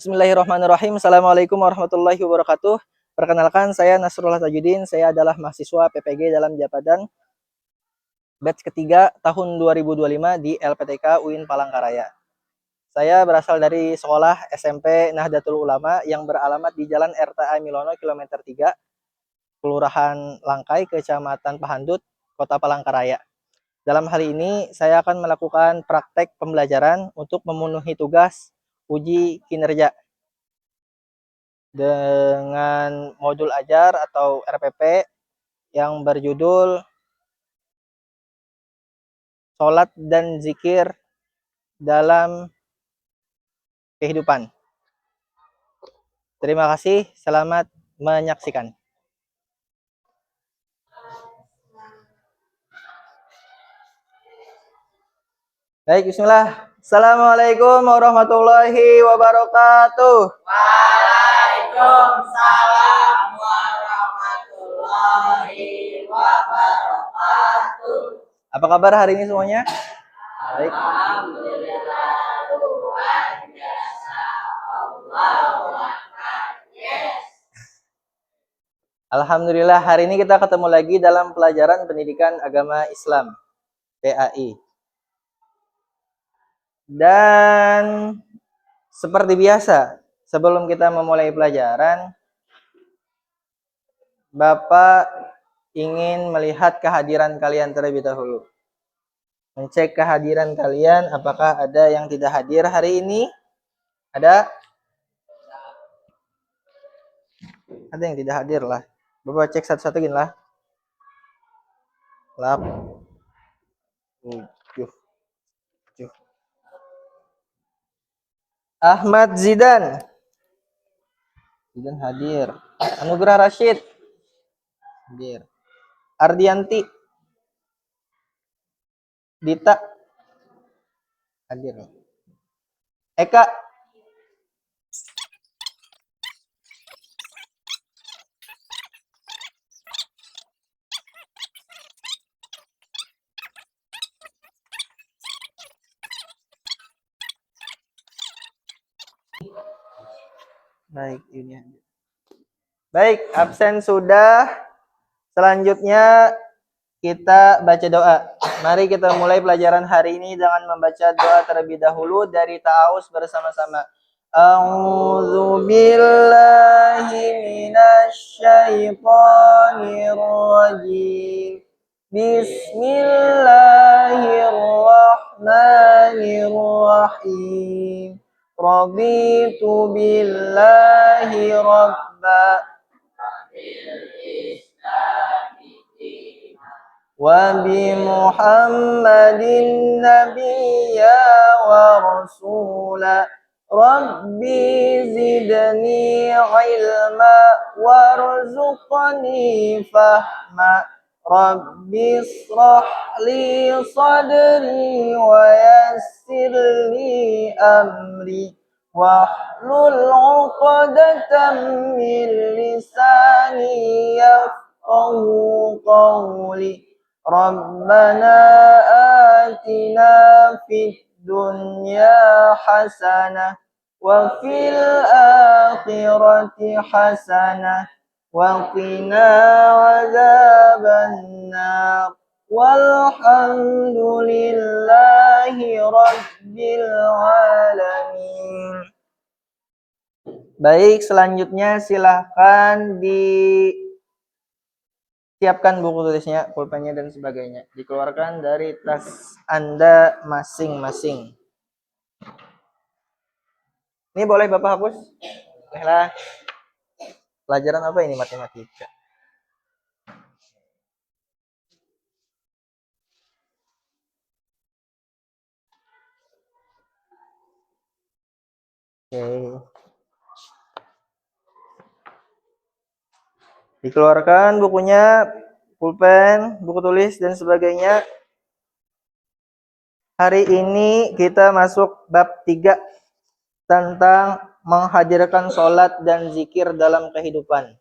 Bismillahirrahmanirrahim. Assalamualaikum warahmatullahi wabarakatuh. Perkenalkan, saya Nasrullah Tajudin. Saya adalah mahasiswa PPG dalam Japadan batch ketiga tahun 2025 di LPTK UIN Palangkaraya. Saya berasal dari sekolah SMP Nahdlatul Ulama yang beralamat di Jalan RTA Milono kilometer 3, Kelurahan Langkai, Kecamatan Pahandut, Kota Palangkaraya. Dalam hal ini, saya akan melakukan praktek pembelajaran untuk memenuhi tugas uji kinerja dengan modul ajar atau RPP yang berjudul Sholat dan Zikir dalam Kehidupan. Terima kasih, selamat menyaksikan. Baik, bismillah. Assalamualaikum warahmatullahi wabarakatuh. Waalaikumsalam warahmatullahi wabarakatuh. Apa kabar hari ini semuanya? Baik. Alhamdulillah luar biasa. Allahu Akbar. Yes. Alhamdulillah hari ini kita ketemu lagi dalam pelajaran pendidikan agama Islam, PAI. Dan seperti biasa, sebelum kita memulai pelajaran, Bapak ingin melihat kehadiran kalian terlebih dahulu. Mencek kehadiran kalian, apakah ada yang tidak hadir hari ini? Ada? Ada yang tidak hadir lah. Bapak cek satu-satu gini lah. 8, 7, 7. Ahmad Zidan. Zidan hadir. Anugerah Rashid. Hadir. Ardianti. Dita. Hadir. Eka. Baik, ini hadir. Baik, absen sudah. Selanjutnya kita baca doa. Mari kita mulai pelajaran hari ini dengan membaca doa terlebih dahulu dari ta'awuz bersama-sama. A'udzu billahi minasyaitonir rajim. Bismillahirrahmanirrahim. Raditu billahi rabba wa bi Muhammadin nabiyya wa rasula. Rabbi zidni ilma warzuqni fahma. Rabbi israh li sadri wa yassir li amri wahlul 'uqdatam min lisani yafqahu qawli. Rabbana atina fid dunya hasanah wa fil akhirati hasanah wa qina adzabannar. Walhamdulillahi rabbil alamin. Baik, selanjutnya silahkan disiapkan buku tulisnya, pulpennya dan sebagainya. Dikeluarkan dari tas Anda masing-masing. Ini boleh Bapak hapus? Bolehlah. Pelajaran apa ini? Matematika. Oke. Dikeluarkan bukunya, pulpen, buku tulis dan sebagainya. Hari ini kita masuk bab 3 tentang menghadirkan sholat dan zikir dalam kehidupan.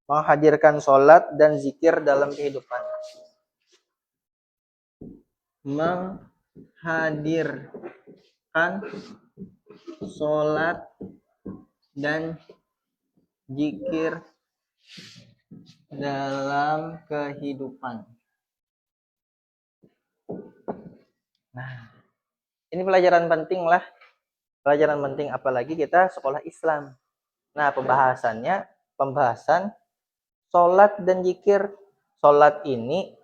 Menghadirkan sholat dan zikir dalam kehidupan. Menghadirkan sholat dan zikir dalam kehidupan. Nah, ini pelajaran penting lah. Pelajaran penting apalagi kita sekolah Islam. Nah, pembahasan sholat dan zikir. Sholat ini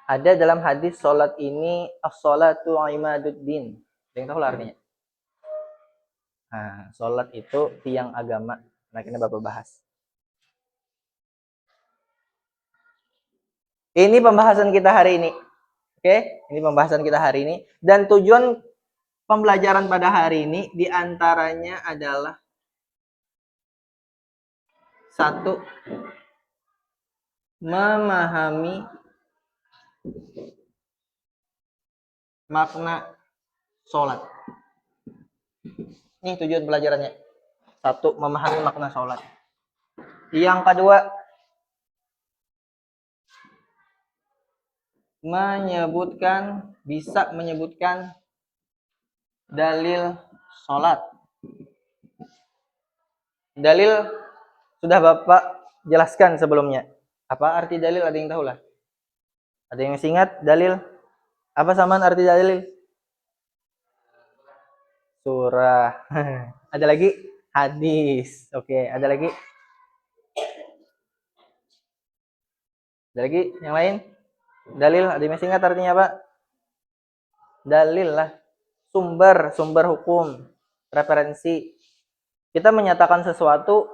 ada dalam hadis, sholat ini as-sholatu imaduddin. Yang tahu lah artinya. Nah, sholat itu tiang agama. Nah, ini Bapak bahas. Ini pembahasan kita hari ini. Oke, ini pembahasan kita hari ini. Dan tujuan pembelajaran pada hari ini diantaranya adalah satu, memahami makna sholat. Ini tujuan pelajarannya. Satu, memahami makna sholat. Yang kedua, bisa menyebutkan dalil sholat. Dalil sudah Bapak jelaskan sebelumnya. Apa arti dalil? Ada yang tahu lah? Ada yang masih ingat dalil? Apa samaan arti dalil? Surah. Ada lagi? Hadis. Oke, ada lagi? Ada lagi yang lain? Dalil, ada yang masih ingat artinya apa? Dalil lah. Sumber hukum. Referensi. Kita menyatakan sesuatu,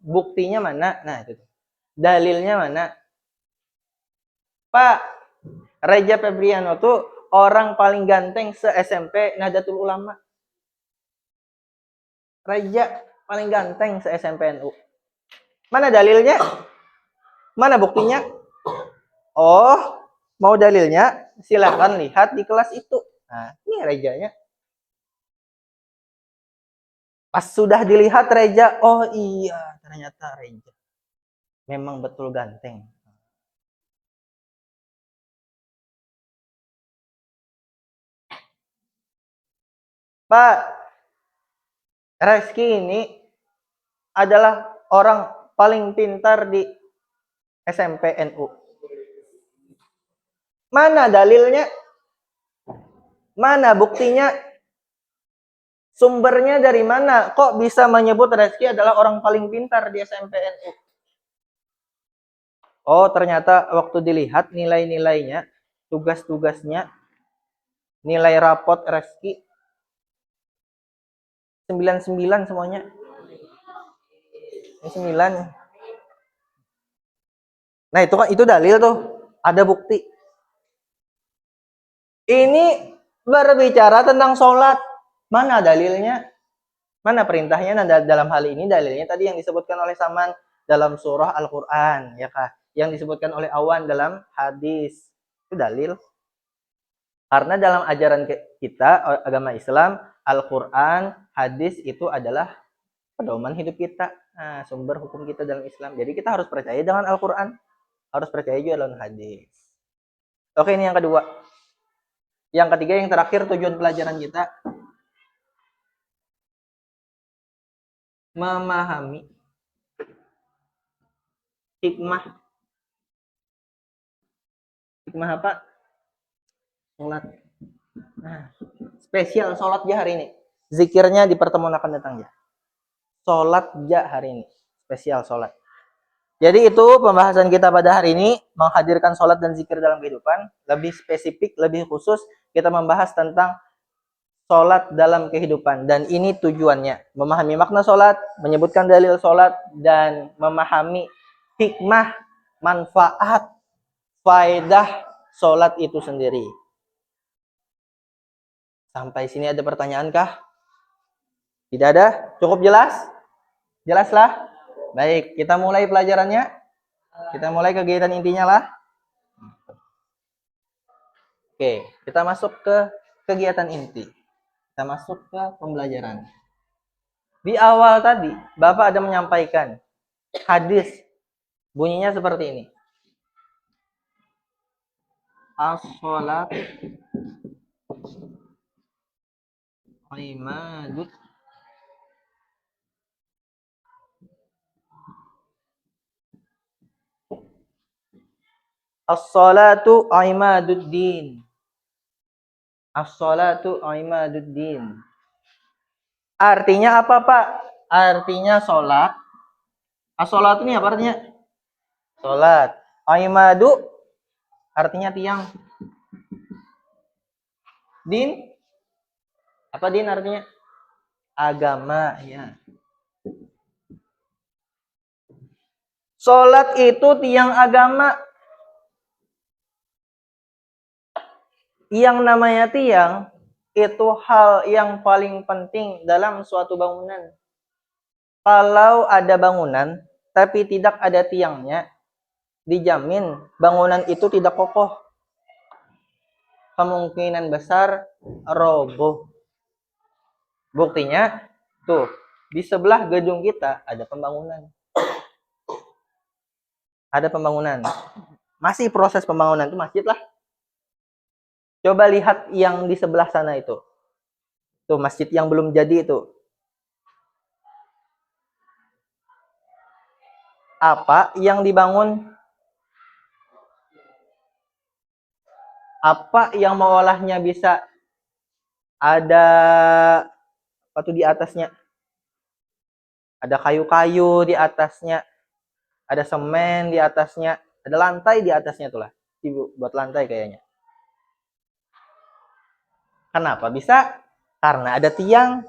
buktinya mana? Nah, itu. Dalilnya mana? Pak, Reja Febriano tuh orang paling ganteng se-SMP Nahdlatul Ulama. Reja paling ganteng se-SMP NU. Mana dalilnya? Mana buktinya? Oh, mau dalilnya? Silahkan lihat di kelas itu. Nah, ini Rejanya. Pas sudah dilihat Reja, oh iya, ternyata Reja memang betul ganteng. Pak, Reski ini adalah orang paling pintar di SMP NU. Mana dalilnya? Mana buktinya? Sumbernya dari mana? Kok bisa menyebut Reski adalah orang paling pintar di SMP NU? Oh, ternyata waktu dilihat nilai-nilainya, tugas-tugasnya, nilai rapot Reski 99 semuanya. 9. Nah, itu dalil tuh. Ada bukti. Ini berbicara tentang sholat. Mana dalilnya? Mana perintahnya? Nah, dalam hal ini dalilnya tadi yang disebutkan oleh Saman dalam surah Al-Quran, ya kah? Yang disebutkan oleh Awan dalam hadis. Itu dalil. Karena dalam ajaran kita, agama Islam, Al-Quran, hadis itu adalah pedoman hidup kita. Nah, sumber hukum kita dalam Islam. Jadi kita harus percaya dengan Al-Quran. Harus percaya juga dengan hadis. Oke, ini yang kedua. Yang ketiga, yang terakhir, tujuan pelajaran kita memahami hikmah apa? Sholat. Nah, spesial sholat ya hari ini. Zikirnya di pertemuan akan datang ya. Sholat ya hari ini. Spesial sholat. Jadi itu pembahasan kita pada hari ini, menghadirkan sholat dan zikir dalam kehidupan. Lebih spesifik, lebih khusus, kita membahas tentang sholat dalam kehidupan. Dan ini tujuannya, memahami makna sholat, menyebutkan dalil sholat, dan memahami hikmah, manfaat, faedah sholat itu sendiri. Sampai sini ada pertanyaan kah? Tidak ada? Cukup jelas? Jelaslah? Baik, kita mulai pelajarannya. Kita mulai kegiatan intinya lah. Oke, kita masuk ke kegiatan inti. Kita masuk ke pembelajaran. Di awal tadi, Bapak ada menyampaikan hadis. Bunyinya seperti ini. As-sholat imadud As-salatu imaduddin. As-salatu imaduddin. Artinya apa, Pak? Artinya sholat. As-salatu ini apa artinya? Sholat. Imadu artinya tiang. Din, apa din artinya? Agama, ya. Sholat itu tiang agama. Yang namanya tiang itu hal yang paling penting dalam suatu bangunan. Kalau ada bangunan tapi tidak ada tiangnya, dijamin bangunan itu tidak kokoh. Kemungkinan besar roboh. Buktinya, tuh, di sebelah gedung kita ada pembangunan. Ada pembangunan. Masih proses pembangunan itu masjid lah. Coba lihat yang di sebelah sana itu. Tuh, masjid yang belum jadi itu. Apa yang dibangun? Apa yang mengolahnya bisa ada apa tuh di atasnya? Ada kayu-kayu di atasnya, ada semen di atasnya, ada lantai di atasnya tuh lah. Ibu buat lantai kayaknya. Kenapa bisa? Karena ada tiang.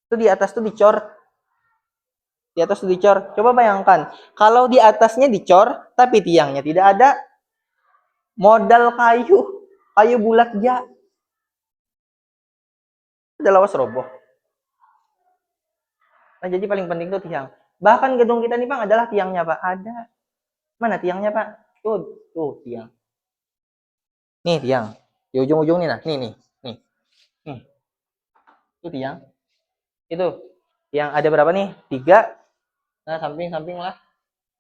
Itu di atas tuh dicor. Di atas tuh dicor. Coba bayangkan, kalau di atasnya dicor tapi tiangnya tidak ada, modal kayu bulat ya. Udah lawas roboh. Nah, jadi paling penting tuh tiang. Bahkan gedung kita nih, Bang, adalah tiangnya, Pak. Ada. Mana tiangnya, Pak? Tuh tiang. Nih tiang. Di ujung-ujung nih, nah. Nih. Itu tiang. Itu. Yang ada berapa nih? 3. Nah, samping-samping lah.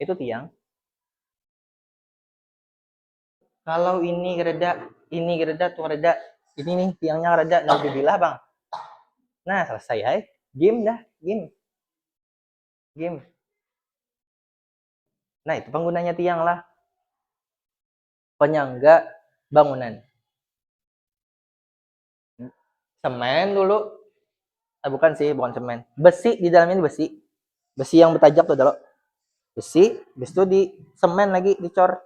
Itu tiang. Kalau ini gereda, tuh reda. Ini nih tiangnya reda. Nauzubillah, Bang. Nah, selesai ya. Game dah, game. Nah, itu penggunanya tiang lah. Penyangga bangunan. Semen dulu. Bukan semen. Besi di dalamnya ini besi. Besi yang bertajak tuh adalah besi, habis itu di semen lagi dicor.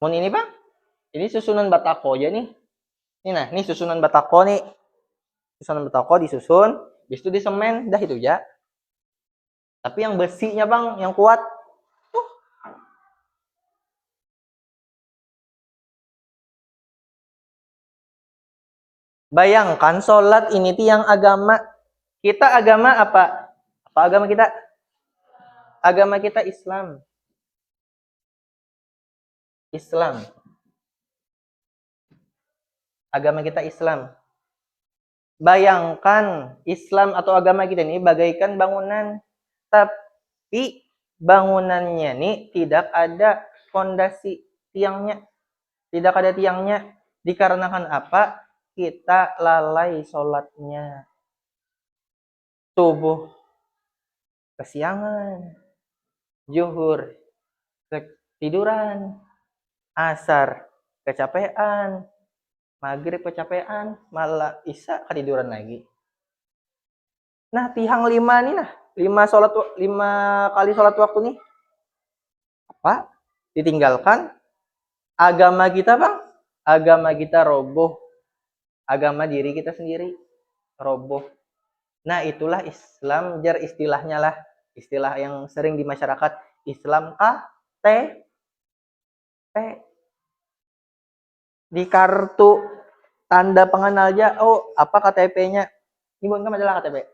Mun ini, Bang. Ini susunan batako ya nih. Ini susunan batako nih. Susunan batako disusun, habis itu di semen, dah itu ya. Tapi yang besinya, Bang, yang kuat. Bayangkan sholat ini tiang agama. Kita agama apa? Apa agama kita? Agama kita Islam. Agama kita Islam. Bayangkan Islam atau agama kita ini bagaikan bangunan. Tapi bangunannya ini tidak ada fondasi tiangnya. Tidak ada tiangnya. Dikarenakan apa? Kita lalai sholatnya. Subuh kesiangan. Zuhur ketiduran. Asar kecapean. Maghrib kecapean. Malah isya ketiduran lagi. Nah, tiang 5 nih nah. 5 kali sholat waktu nih. Apa? Ditinggalkan. Agama kita, Bang. Agama kita roboh. Agama diri kita sendiri roboh. Nah, itulah Islam, jar istilahnya lah. Istilah yang sering di masyarakat. Islam KTP. Di kartu tanda pengenalnya, oh, apa KTP-nya? Ini bukan majalah KTP.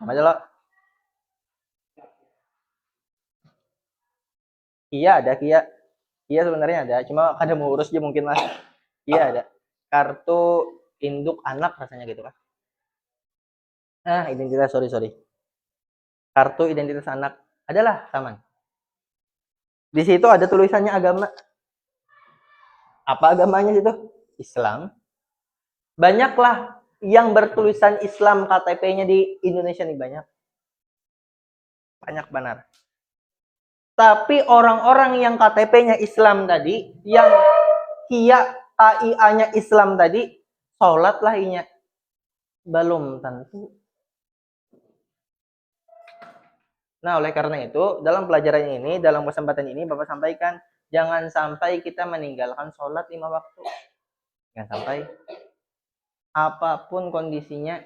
Majalah. Iya ada Kia. Iya sebenarnya ada, cuma kada mau urus aja mungkin lah. Iya ada. Kartu induk anak rasanya gitu kan. Identitas, sorry. Kartu identitas anak. Adalah taman. Di situ ada tulisannya agama. Apa agamanya situ? Islam. Banyaklah yang bertulisan Islam KTP-nya di Indonesia nih banyak. banyak benar. Tapi orang-orang yang KTP-nya Islam tadi, yang KIA-nya Islam tadi, sholat lah inya. Belum tentu. Nah, oleh karena itu, dalam pelajaran ini, dalam kesempatan ini, Bapak sampaikan, jangan sampai kita meninggalkan sholat 5 waktu. Jangan sampai. Apapun kondisinya,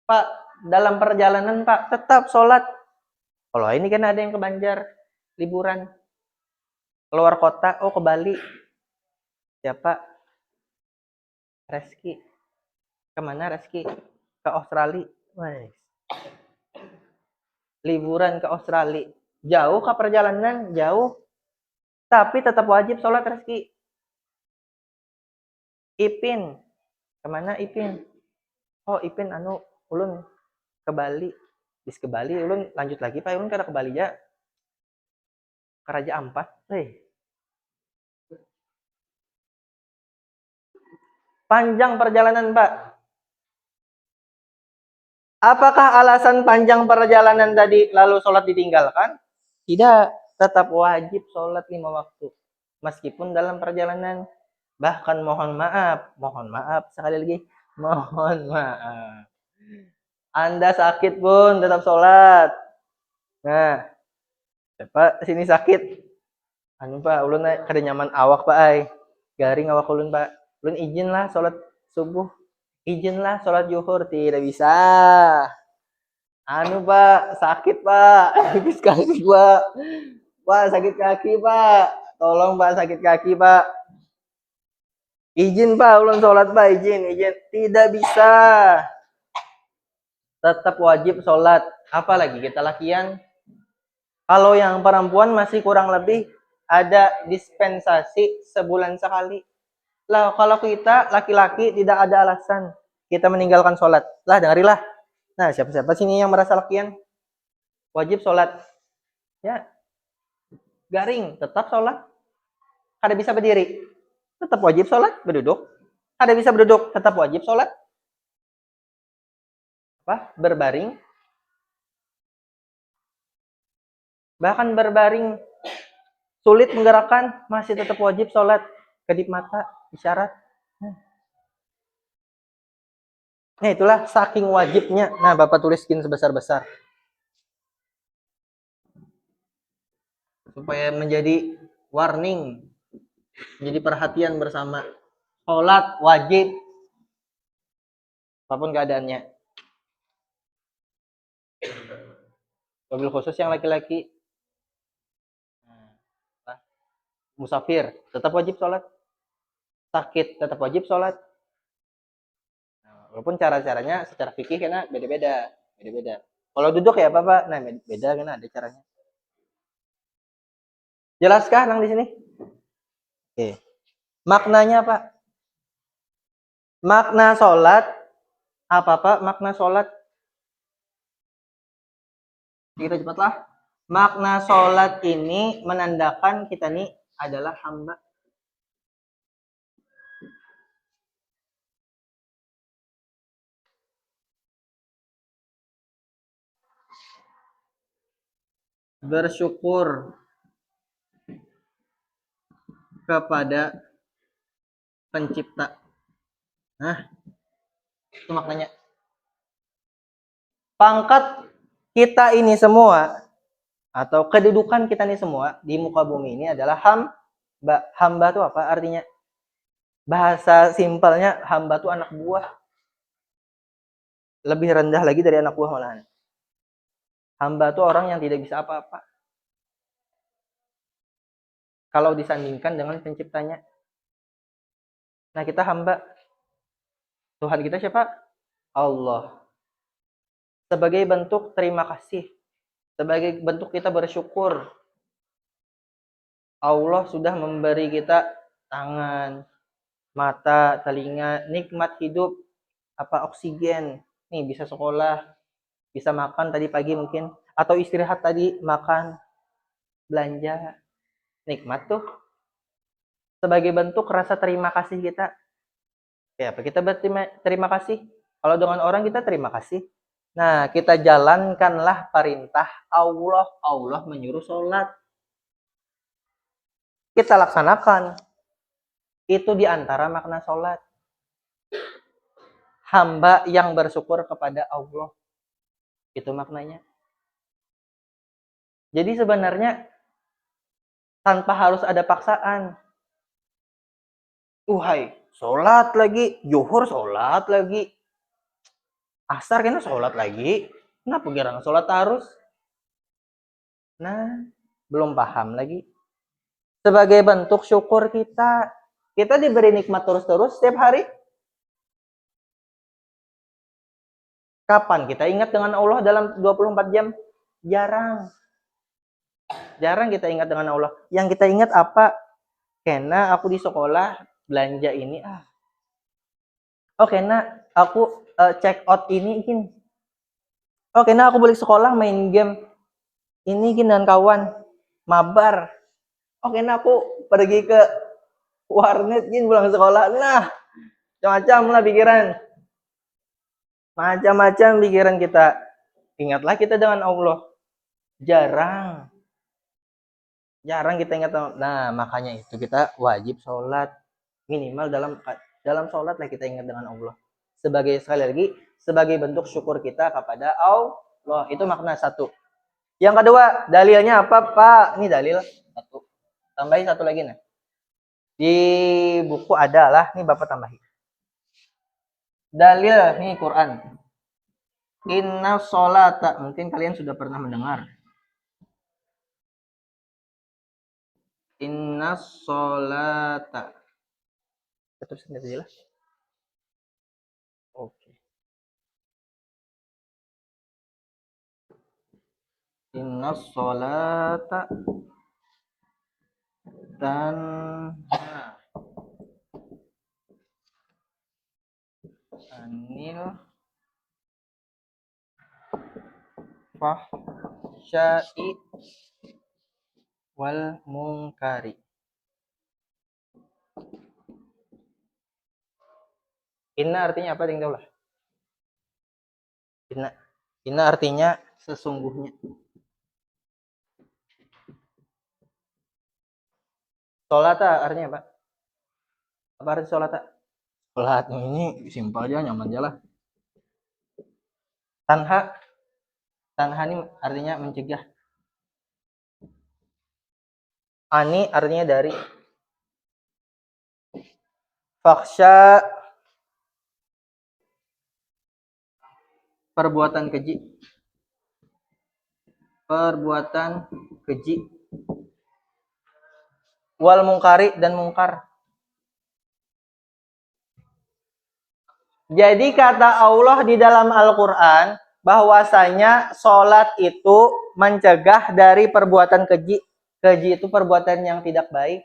Pak, dalam perjalanan, Pak, tetap sholat. Kalau ini kan ada yang ke Banjar, liburan. Keluar kota, oh ke Bali. Siapa? Reski. Kemana Reski? Ke Australia. Wah. Liburan ke Australia. Jauh ke perjalanan? Jauh. Tapi tetap wajib sholat Reski. Ipin. Kemana Ipin? Oh Ipin ulun ke Bali. Bis ke Bali, ulun lanjut lagi Pak. Ulun kada ke Bali ya. Ke Raja Ampat. Panjang perjalanan Pak. Apakah alasan panjang perjalanan tadi lalu sholat ditinggalkan? Tidak, tetap wajib sholat 5 waktu. Meskipun dalam perjalanan. Bahkan mohon maaf, sekali lagi, mohon maaf. Anda sakit pun tetap sholat. Nah, Pak, sini sakit. Pak, ulun kada nyaman awak Pak ay. Garing awak ulun Pak. Ulun izinlah sholat subuh. Izinlah sholat zuhur, tidak bisa. Pak, sakit Pak. Sakit kaki Pak. Pak, sakit kaki Pak. Tolong Pak, sakit kaki Pak. Izin Pak, ulun sholat Pak, izin. Tidak bisa. Tetap wajib sholat. Apalagi kita lakian. Kalau yang perempuan masih kurang lebih ada dispensasi sebulan sekali. Lah kalau kita laki-laki tidak ada alasan kita meninggalkan sholat. Lah dengarilah. Nah siapa-siapa sini yang merasa lakian wajib sholat. Ya garing tetap sholat. Kada bisa berdiri tetap wajib sholat. Berduduk kada bisa berduduk tetap wajib sholat. Berbaring. Bahkan berbaring sulit menggerakkan masih tetap wajib sholat. Kedip mata isyarat. Nah itulah saking wajibnya. Nah Bapak tuliskin sebesar-besar supaya menjadi warning, menjadi perhatian bersama. Sholat wajib apapun keadaannya. Wabil khusus yang laki-laki, musafir tetap wajib sholat, sakit tetap wajib sholat. Walaupun cara-caranya secara fikih karena beda-beda. Kalau duduk ya Bapak, nah beda karena ada caranya. Jelaskah nang di sini? Oke. Maknanya Pak? Makna sholat apa Pak? Makna sholat? Kita cepatlah. Makna sholat ini menandakan kita ini adalah hamba. Bersyukur kepada pencipta. Nah, itu maknanya. Pangkat kita ini semua atau kedudukan kita ini semua di muka bumi ini adalah hamba. Hamba itu apa artinya? Bahasa simpelnya hamba itu anak buah. Lebih rendah lagi dari anak buah malahan. Hamba itu orang yang tidak bisa apa-apa. Kalau disandingkan dengan penciptanya. Nah kita hamba. Tuhan kita siapa? Allah. Sebagai bentuk terima kasih. Sebagai bentuk kita bersyukur. Allah sudah memberi kita tangan, mata, telinga, nikmat hidup, oksigen. Nih bisa sekolah, bisa makan tadi pagi mungkin. Atau istirahat tadi, makan, belanja. Nikmat tuh. Sebagai bentuk rasa terima kasih kita. Ya, kita berterima kasih. Kalau dengan orang kita terima kasih. Nah, kita jalankanlah perintah Allah. Allah menyuruh sholat. Kita laksanakan. Itu diantara makna sholat. Hamba yang bersyukur kepada Allah. Itu maknanya. Jadi sebenarnya tanpa harus ada paksaan. Uhai, sholat lagi. Zuhur sholat lagi. Asar kena sholat lagi. Kenapa gerang sholat harus? Nah, belum paham lagi. Sebagai bentuk syukur kita. Kita diberi nikmat terus-terus setiap hari. Kapan kita ingat dengan Allah dalam 24 jam? Jarang. Jarang kita ingat dengan Allah. Yang kita ingat apa? Karena aku di sekolah belanja ini. Oh, karena aku check out ini. Oh, karena aku balik sekolah main game. Ini dengan kawan. Mabar. Oh, karena aku pergi ke warnet pulang sekolah. Nah, macam-macam lah pikiran. Macam-macam pikiran kita. Ingatlah kita dengan Allah. Jarang kita ingat. Nah, makanya itu kita wajib sholat. Minimal dalam sholat lah kita ingat dengan Allah. Sekali lagi, sebagai bentuk syukur kita kepada Allah. Itu makna satu. Yang kedua, dalilnya apa, Pak? Ini dalil satu. Tambahin satu lagi nih. Di buku ada lah, nih Bapak tambahin. Dalil nih Quran. Inna sholata. Mungkin kalian sudah pernah mendengar. Inna sholata. Terus aja lah. Oke. Inna sholata tanha anil fahsya'i wal munkari. Inna artinya apa? Tinggal lah. Inna artinya sesungguhnya. Sholata artinya apa? Apa arti sholata? Sholat ini simpel aja, nyaman aja lah. Tanha ini artinya mencegah. Ani artinya dari. Faksha perbuatan keji. Wal mungkari dan mungkar. Jadi kata Allah di dalam Al-Quran bahwasanya sholat itu mencegah dari perbuatan keji. Keji itu perbuatan yang tidak baik.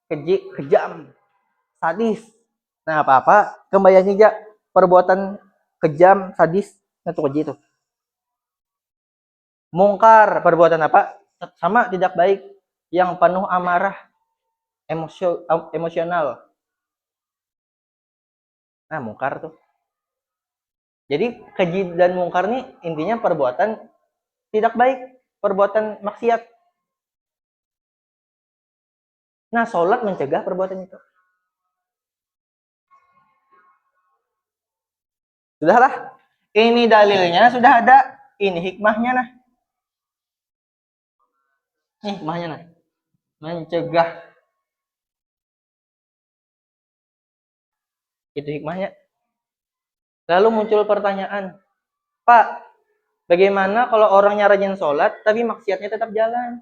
Keji, kejam, sadis. Nah, apa-apa kembali aja perbuatan kejam, sadis, itu keji itu. Mungkar, perbuatan apa? Sama tidak baik, yang penuh amarah, emosional. Nah, mungkar tuh. Jadi keji dan mungkar nih intinya perbuatan tidak baik, perbuatan maksiat. Nah, sholat mencegah perbuatan itu. Sudahlah. Ini dalilnya sudah ada. Ini hikmahnya nah. Ini hikmahnya nah. Mencegah. Itu hikmahnya. Lalu muncul pertanyaan. Pak, bagaimana kalau orangnya rajin sholat tapi maksiatnya tetap jalan?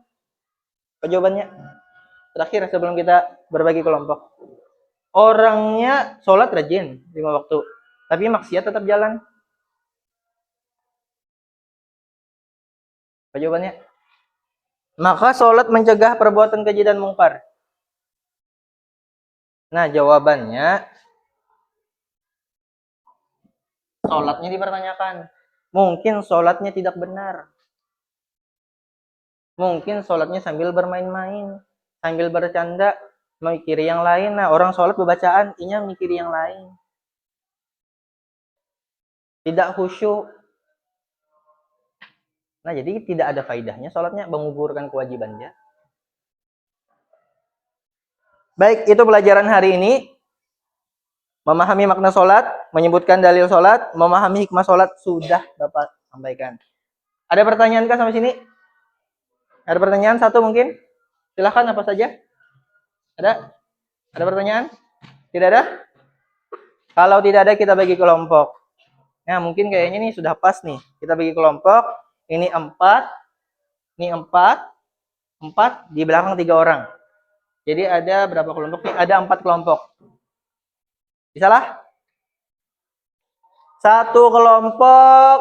Jawabannya. Terakhir sebelum kita berbagi kelompok. Orangnya sholat rajin 5 waktu. Tapi maksiat tetap jalan. Jawabannya. Maka sholat mencegah perbuatan keji dan mungkar. Nah, jawabannya sholatnya dipertanyakan. Mungkin sholatnya tidak benar. Mungkin sholatnya sambil bermain-main, sambil bercanda, mikiri yang lain. Nah, orang sholat bacaan, inya mikiri yang lain. tidak khusyuk. Nah, jadi tidak ada faidahnya sholatnya, menggugurkan kewajibannya. Baik, itu pelajaran hari ini. Memahami makna sholat, menyebutkan dalil sholat, memahami hikmah sholat, sudah Bapak sampaikan. Ada pertanyaan kah sampai sini? Ada pertanyaan satu mungkin? Silahkan, apa saja? Ada? Ada pertanyaan? Tidak ada? Kalau tidak ada, kita bagi kelompok. Nah, mungkin kayaknya ini sudah pas nih. Kita bagi kelompok. Ini 4, ini 4, 4, di belakang 3 orang. Jadi ada berapa kelompok nih? Ada 4 kelompok. Bisa lah? Satu kelompok,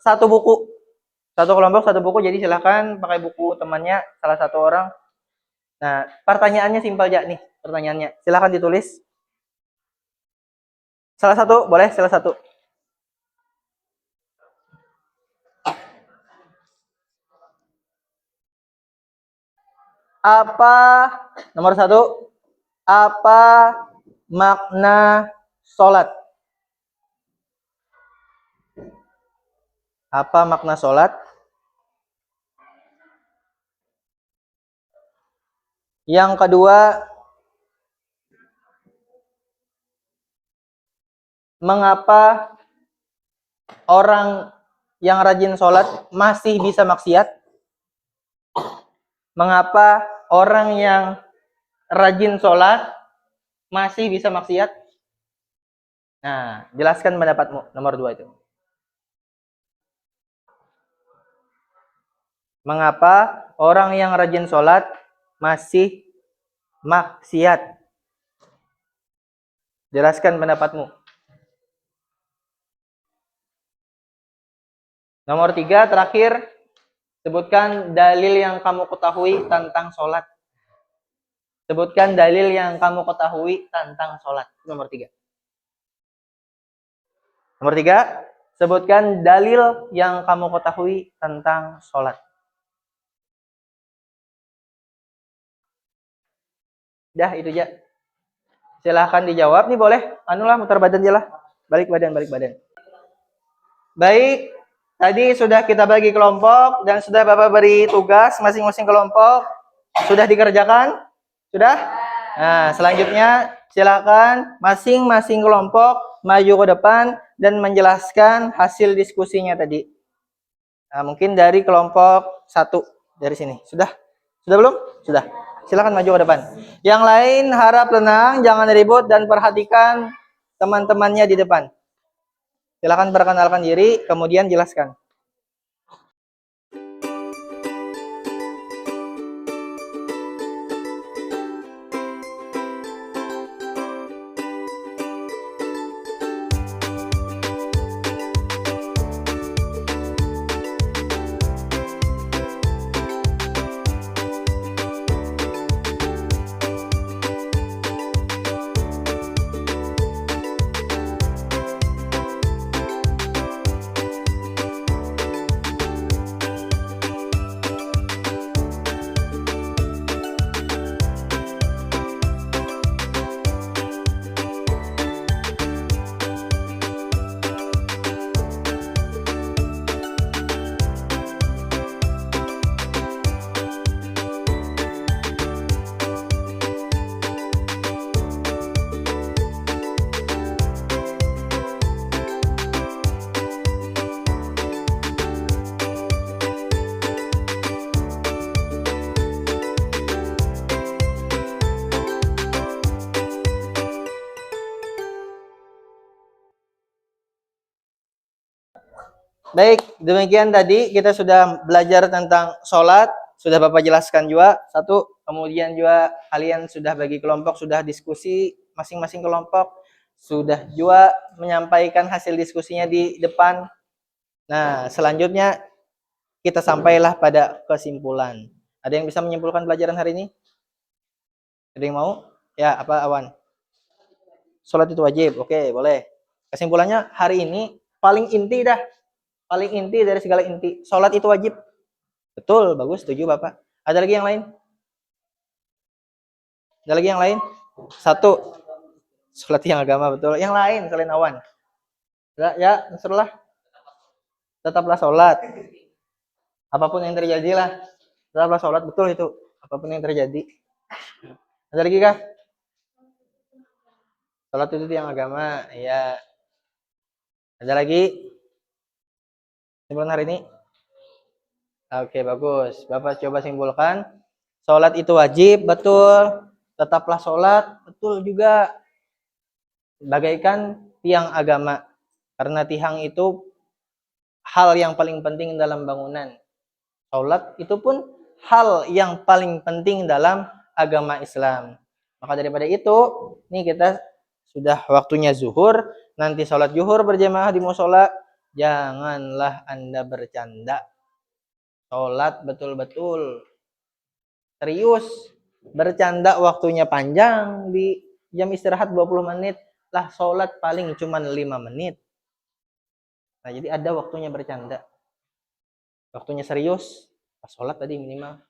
satu buku. Satu kelompok, satu buku. Jadi silahkan pakai buku temannya, salah satu orang. Nah, pertanyaannya simpel aja nih. Pertanyaannya. Silahkan ditulis. Salah satu, boleh salah satu. Apa, nomor 1, apa makna sholat? Apa makna sholat? Yang kedua, mengapa orang yang rajin sholat masih bisa maksiat? Mengapa orang yang rajin sholat masih bisa maksiat? Nah, jelaskan pendapatmu. Nomor 2 itu. Mengapa orang yang rajin sholat masih maksiat? Jelaskan pendapatmu. Nomor 3, terakhir. Sebutkan dalil yang kamu ketahui tentang sholat. Sebutkan dalil yang kamu ketahui tentang sholat. Nomor 3. Nomor 3, sebutkan dalil yang kamu ketahui tentang sholat. Dah, itu aja. Silahkan dijawab. Nih boleh. Anulah, muter badan aja lah. Balik badan, balik badan. Baik. Tadi sudah kita bagi kelompok dan sudah Bapak beri tugas masing-masing kelompok. Sudah dikerjakan? Sudah? Nah, selanjutnya silakan masing-masing kelompok maju ke depan dan menjelaskan hasil diskusinya tadi. Nah, mungkin dari kelompok 1 dari sini. Sudah? Sudah belum? Sudah. Silakan maju ke depan. Yang lain harap tenang, jangan ribut dan perhatikan teman-temannya di depan. Silakan perkenalkan diri, kemudian jelaskan. Baik, demikian tadi kita sudah belajar tentang sholat, sudah Bapak jelaskan juga satu, kemudian juga kalian sudah bagi kelompok, sudah diskusi masing-masing kelompok, sudah juga menyampaikan hasil diskusinya di depan. Nah, selanjutnya kita sampailah pada kesimpulan. Ada yang bisa menyimpulkan pelajaran hari ini? Ada yang mau? Ya, apa Awan? Sholat itu wajib, oke, boleh. Kesimpulannya hari ini paling inti dah. Paling inti dari segala inti, sholat itu wajib. Betul, bagus, setuju Bapak. Ada lagi yang lain? Ada lagi yang lain? Satu, sholat yang agama, betul. Yang lain selain Awan? Ya, Nasrullah. Tetaplah sholat. Apapun yang terjadi lah. Tetaplah sholat, betul itu. Apapun yang terjadi. Ada lagi kah? Sholat itu tiang agama. Ya. Ada lagi? Simpulan hari ini? Oke, bagus. Bapak coba simpulkan. Sholat itu wajib, betul. Tetaplah sholat, betul juga. Bagaikan tiang agama. Karena tiang itu hal yang paling penting dalam bangunan. Sholat itu pun hal yang paling penting dalam agama Islam. Maka daripada itu, ini kita sudah waktunya zuhur. Nanti sholat zuhur berjamaah di musola. Janganlah Anda bercanda. Sholat betul-betul serius. Bercanda waktunya panjang, di jam istirahat 20 menit. Lah sholat paling cuma 5 menit. Nah, jadi ada waktunya bercanda. Waktunya serius, pas sholat tadi minimal.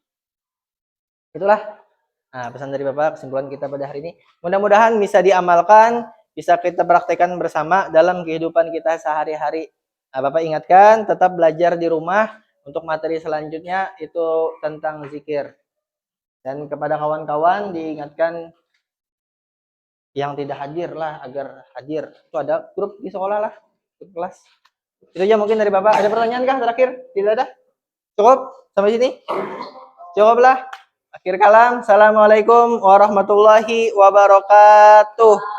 Itulah pesan dari Bapak, kesimpulan kita pada hari ini. Mudah-mudahan bisa diamalkan, bisa kita praktekkan bersama dalam kehidupan kita sehari-hari. Bapak ingatkan, tetap belajar di rumah. Untuk materi selanjutnya itu tentang zikir. Dan kepada kawan-kawan diingatkan yang tidak hadir lah agar hadir. Itu ada grup di sekolah lah, grup kelas. Itu aja mungkin dari Bapak. Ada pertanyaan kah terakhir? Tidak ada? Cukup? Sampai sini? Cukuplah. Akhir kalam. Assalamualaikum warahmatullahi wabarakatuh.